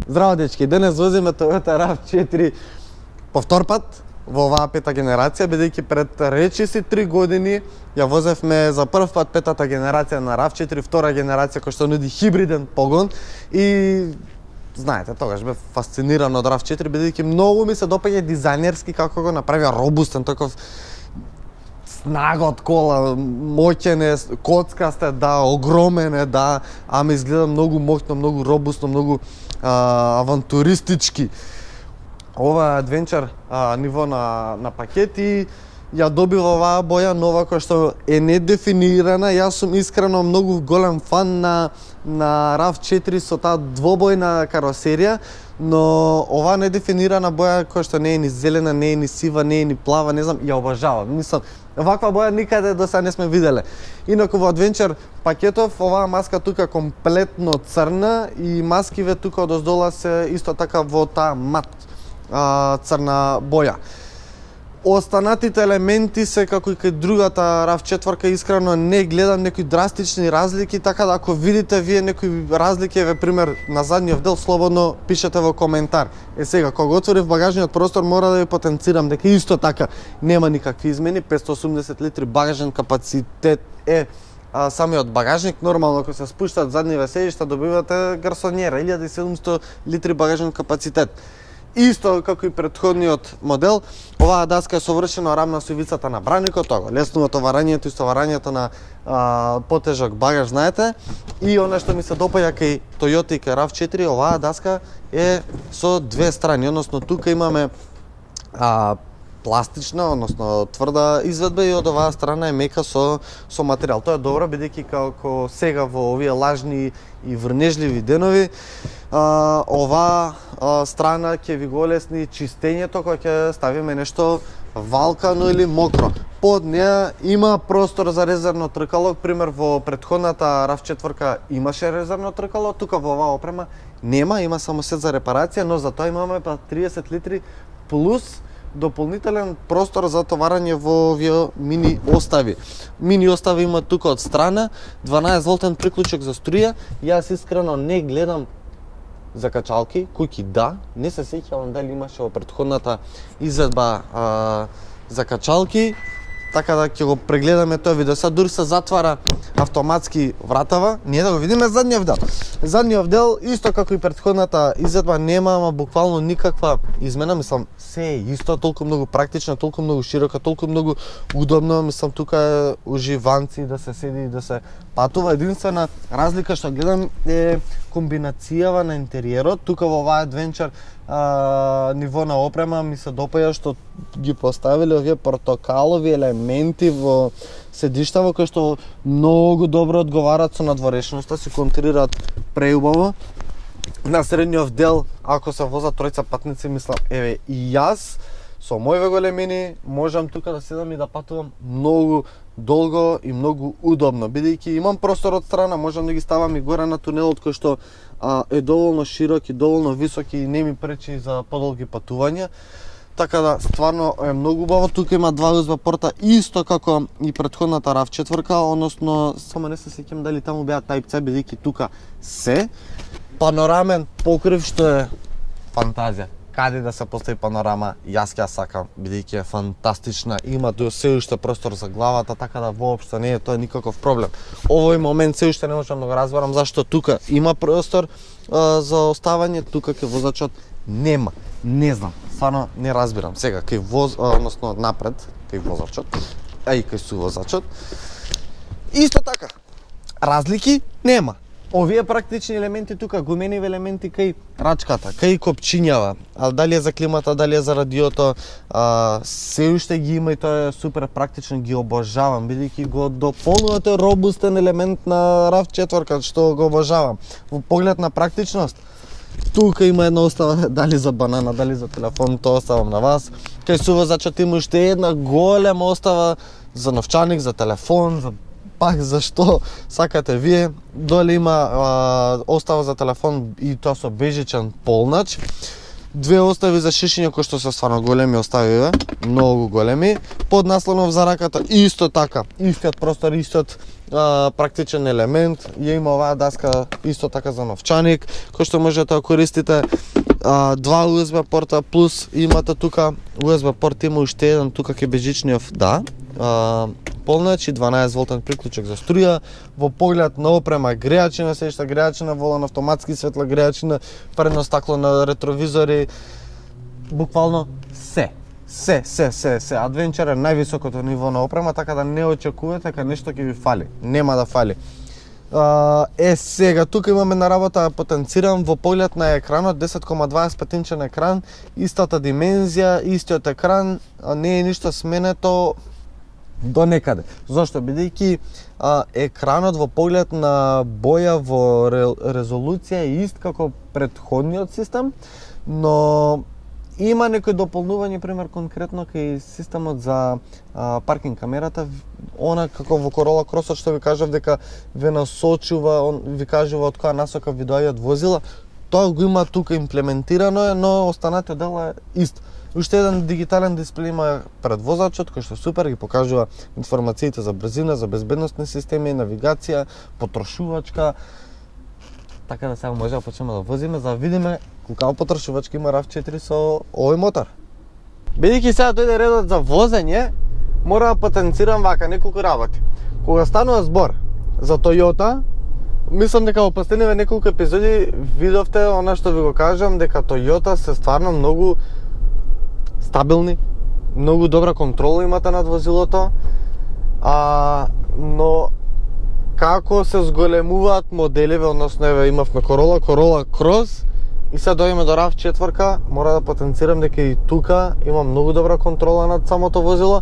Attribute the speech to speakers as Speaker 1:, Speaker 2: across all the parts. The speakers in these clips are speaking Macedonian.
Speaker 1: Здраво дечки, денес возиме Toyota RAV4 по втор пат во оваа пета генерација, бидејќи пред речиси 3 години ја возевме за прв пат петата генерација на RAV4, втора генерација која што нуди хибриден погон и знаете, тогаш бев фасциниран од RAV4 бидејќи многу ми се допаѓа дизајнерски како го направија робустен, таков снага од кола, моќен е, коцкаст е, да, огромен е, да, ама изгледа многу моќно, многу робусно, многу авантуристички. Ова Adventure ниво на пакети ја добива оваа боја нова која што е недефинирана. Јас сум искрено многу голем фан на RAV4 со таа двобојна каросерија, но оваа недефинирана боја која што не е ни зелена, не е ни сива, не е ни плава, не знам, ја обожавам. Мислам, ваква боја никаде до сега не сме виделе. Инаку во Adventure пакетов оваа маска тука комплетно црна и маскиве тука одоздола се исто така во таа мат црна боја. Останатите елементи се како и кај другата RAV4, искрено не гледам некои драстични разлики, така да ако видите вие некои разлики, еве пример на задниот дел, слободно пишете во коментар. Сега, кога отворив багажниот простор, мора да ви потенцирам дека исто така нема никакви измени, 580 литри багажен капацитет е самиот багажник. Нормално, ако се спуштат задниве седишта, добивате гарсонјера, 1700 литри багажен капацитет. Исто како и претходниот модел, оваа даска е совршено рамна со ивицата на браникот, тоа леснува товарањето и стоварањето на потежок багаж, знаете. И она што ми се допаѓа кај Toyota и кај RAV4, оваа даска е со две страни, односно тука имаме пластична, односно тврда изведба и од оваа страна е мека со материјал. Тоа е добро, бидејќи како сега во овие лажни и врнежливи денови, оваа страна ќе ви го олесни чистењето кога ќе ставиме нешто валкано или мокро. Под неа има простор за резервно тркало, пример во претходната RAV4 имаше резервно тркало, тука во оваа опрема нема, има само сет за репарација, но за тоа имаме 30 литри плюс дополнителен простор за товарање во овие мини остави. Мини остави има тука од страна, 12 волтен приклучок за струја. Јас искрено не гледам закачалки, куќи да, не се сеќавам дали имаше во претходната изведба закачалки, така да ќе го прегледаме тоа видео. Сега дури се затвара автоматски вратава, ние да го видиме задниот дел. Задниот дел, исто како и претходната изведба, нема ама буквално никаква измена, мислам, се е исто, толку многу практично, толку многу широка, толку многу удобно, мислам, тука е уживанци да се седи и да се патува. Единствена разлика што гледам е комбинацијава на интериерот. Тука во оваа Adventure ниво на опрема ми се допаѓа што ги поставиле овие портокалови елементи во седиштава кои што многу добро одговарат со надворешноста, се контрираат преубаво. На средниот дел, ако се возат тројца патници, мислам, еве и јас со моје големини можам тука да седам и да патувам многу долго и многу удобно, бидејќи имам простор од страна, можам да ги ставам и горе на тунелот кој што е доволно широк и доволно висок и не ми пречи за подолги патувања. Така да, стварно е многу убаво. Тука има два USB порта, исто како и претходната RAV4, односно, само не се сеќам дали таму беа Type-C, бидејќи тука се. Панорамен покрив што е фантазија. Каде да се постави панорама, јас ќе ја сакам, бидејќи е фантастична, има до се уште простор за главата, така да воопшто не е тоа никаков проблем. Овој момент се уште не можам да го разберам зашто тука има простор за оставање, тука кај возачот нема. Не знам, стварно не разбирам. Сега кај односно напред кај возачот, а и кај сувозачот. Исто така, разлики нема. Овие практични елементи тука, гумениви елементи кај рачката, кај копчињава, дали е за климата, дали е за радиото, се уште ги има и тоа е супер практично, ги обожавам, бидејќи го дополнувате робустен елемент на RAV4, што го обожавам. Во поглед на практичност, тука има една остава, дали за банана, дали за телефон, тоа оставам на вас. Кај сувозачот има уште една голема остава за новчаник, за телефон, за пак зашто сакате вие. Доле има остава за телефон и тоа со бежичен полнач. Две остави за шишење кои што се стварно големи остави, многу големи. Под наслонов за раката исто така, истиот простор, истиот практичен елемент. Ја има оваа даска исто така за новчаник, кој што можете да користите. Два USB порта плюс имате тука USB порт, има уште еден тука ке бежичниот, да. Полноч и 12 волтен приклучок за струја. Во поглед на опрема, грејачина, сешта грејачина, волан автоматски светла грејачина, предно стакло на ретровизори, буквално се. Адвенчер е највисокото ниво на опрема, така да не очекувате дека нешто ќе ви фали. Нема да фали. Сега тука имаме на работа, потенцирам во поглед на екранот, 10,25 инчен екран, истата димензија, истиот екран, не е ништо сменето до некаде. Зошто? Бидејќи екранот во поглед на боја во резолуција е ист како претходниот систем, но има некои дополнувања, пример конкретно кај системот за паркинг камерата, она како во Corolla Cross што ви кажав дека ве насочува, ви кажува од која насока ви доаѓаат возила, тоа го има тука имплементирано е, но останатиот дел е ист. Уште еден дигитален дисплеј има пред возачот, кој што супер ги покажува информациите за брзина, за безбедносни системи, навигација, потрошувачка. Така да сега може да почнеме да возиме, за да видиме колку потрошувачка има RAV4 со овој мотор. Бидејќи сега дојде редот за возење, мора да потенцирам вака неколку работи. Кога станува збор за Toyota, мислам дека во последниве неколку епизоди видовте она што ви го кажам, дека Toyota се стварно многу стабилни, многу добра контрола имате над возилото, но како се зголемуваат моделиве, односно еве имавме Corolla Cross и сега дојдеме до RAV4, мора да потенцирам дека и тука има многу добра контрола над самото возило.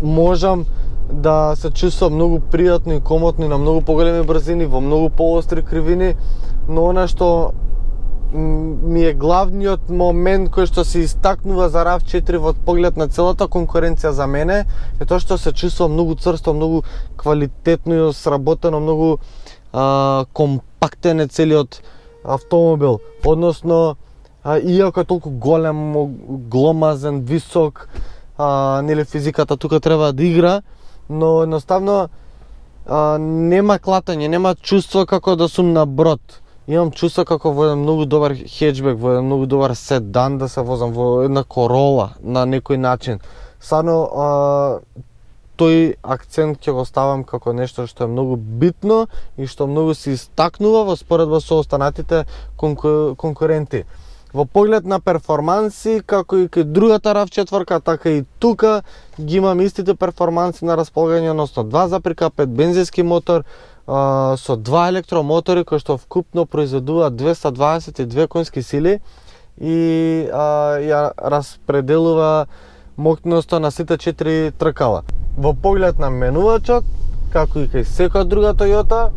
Speaker 1: Можам да се чувствувам многу пријатно и комотно на многу поголеми брзини, во многу поостри кривини, но она што ми е главниот момент кој што се истакнува за RAV4 во поглед на целата конкуренција за мене е тоа што се чувствува многу црсто, многу квалитетно и сработено, многу компактен е целиот автомобил. Односно, иако е толку голем, гломазен, висок, нели физиката тука треба да игра, но едноставно нема клатање, нема чувство како да сум на брод. Имам чувство како во еден многу добар хеджбек, во еден многу добар седан да се возам, во една Corolla на некој начин. Сано тој акцент ќе го ставам како нешто што е многу битно и што многу се истакнува во споредба со останатите конкуренти. Во поглед на перформанси, како и кај другата RAV4, така и тука ги имам истите перформанси на располагање, односно 2,5 бензински мотор, со два електромотори кои што вкупно произведуваат 222 конски сили и ја распределува моќноста на сите 4 тркала. Во поглед на менувачот, како и кај секоја друга Toyota,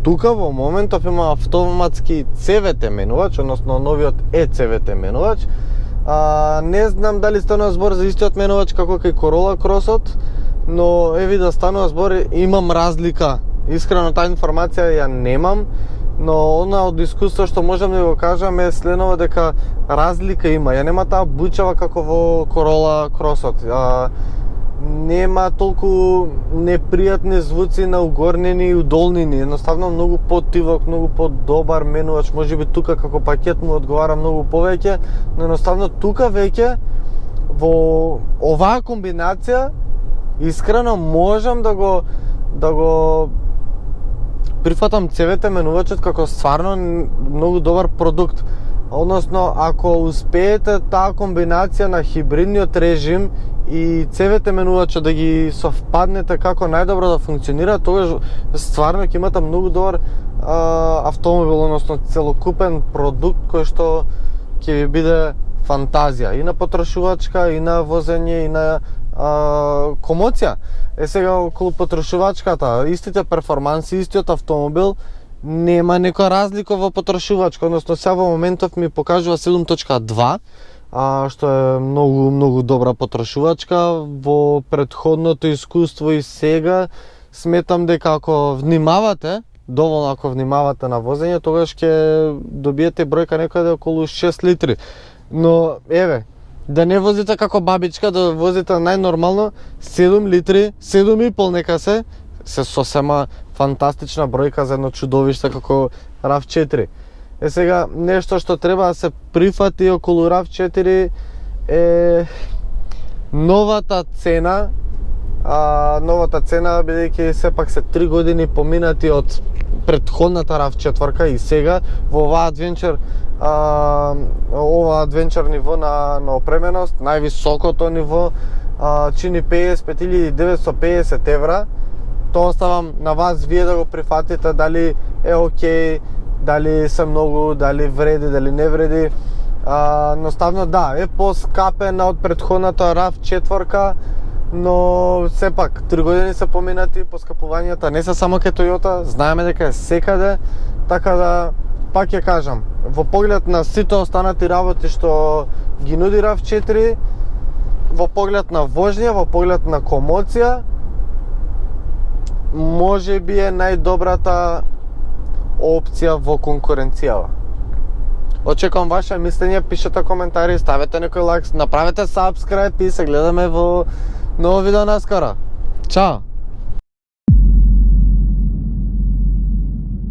Speaker 1: тука во моментов има автоматски CVT менувач, односно новиот CVT менувач. Не знам дали станува збор за истиот менувач како кај Corolla Cross-от, но еви да станува збор, имам разлика. Искрено таа информација ја немам, но она од искуство што можам да го кажам е следново дека разлика има. Ја нема таа бучава како во Corolla Cross-от. Нема толку непријатни звуци на угорнини и удолнини. Едноставно многу потивок, многу подобар менувач. Можеби тука како пакет му одговара многу повеќе, но едноставно тука веќе во оваа комбинација искрено можам да го прифатам CVT менувачот како стварно многу добар продукт. Односно, ако успеете таа комбинација на хибридниот режим и CVT менувачот да ги совпаднете како најдобро да функционира, тогаш стварно ќе имате многу добар автомобил, односно целокупен продукт кој што ќе ви биде фантазија и на потрошувачка, и на возење, и на комоција. Сега околу потрошувачката, истите перформанси, истиот автомобил, нема некоја разлика во потрошувачка, односно сега во моментов ми покажува 7.2, што е многу добра потрошувачка. Во претходното искуство и сега сметам дека ако внимавате, доволно ако внимавате на возење, тогаш ќе добиете бројка некаде околу 6 литри. Но еве, да не возите како бабичка, да возите најнормално 7 литри, 7,5 нека се, се сосема фантастична бројка за едно чудовиште како RAV4. Сега, нешто што треба да се прифати околу RAV4 е новата цена, бидејќи сепак се 3 години поминати од претходната RAV4 и сега во ова адвенчар ниво на опременост, највисокото ниво, чини 55.950 евра. Тоа оставам на вас вие да го прифатите, дали е окей, дали се многу, дали вреди, дали не вреди. Едноставно да, е поскапена од претходната RAV4, но сепак 3 години се поминати, поскапувањата не се само ке Toyota, знаеме дека е секаде, така да пак ќе кажам, во поглед на сите останати работи што ги нуди RAV4, во поглед на вожња, во поглед на комоција, може би е најдобрата опција во конкуренцијава. Очекувам ваше мислење, пишете коментари, ставете некој лайк, направете сабскрајб и се гледаме во ново видео наскоро. Чао!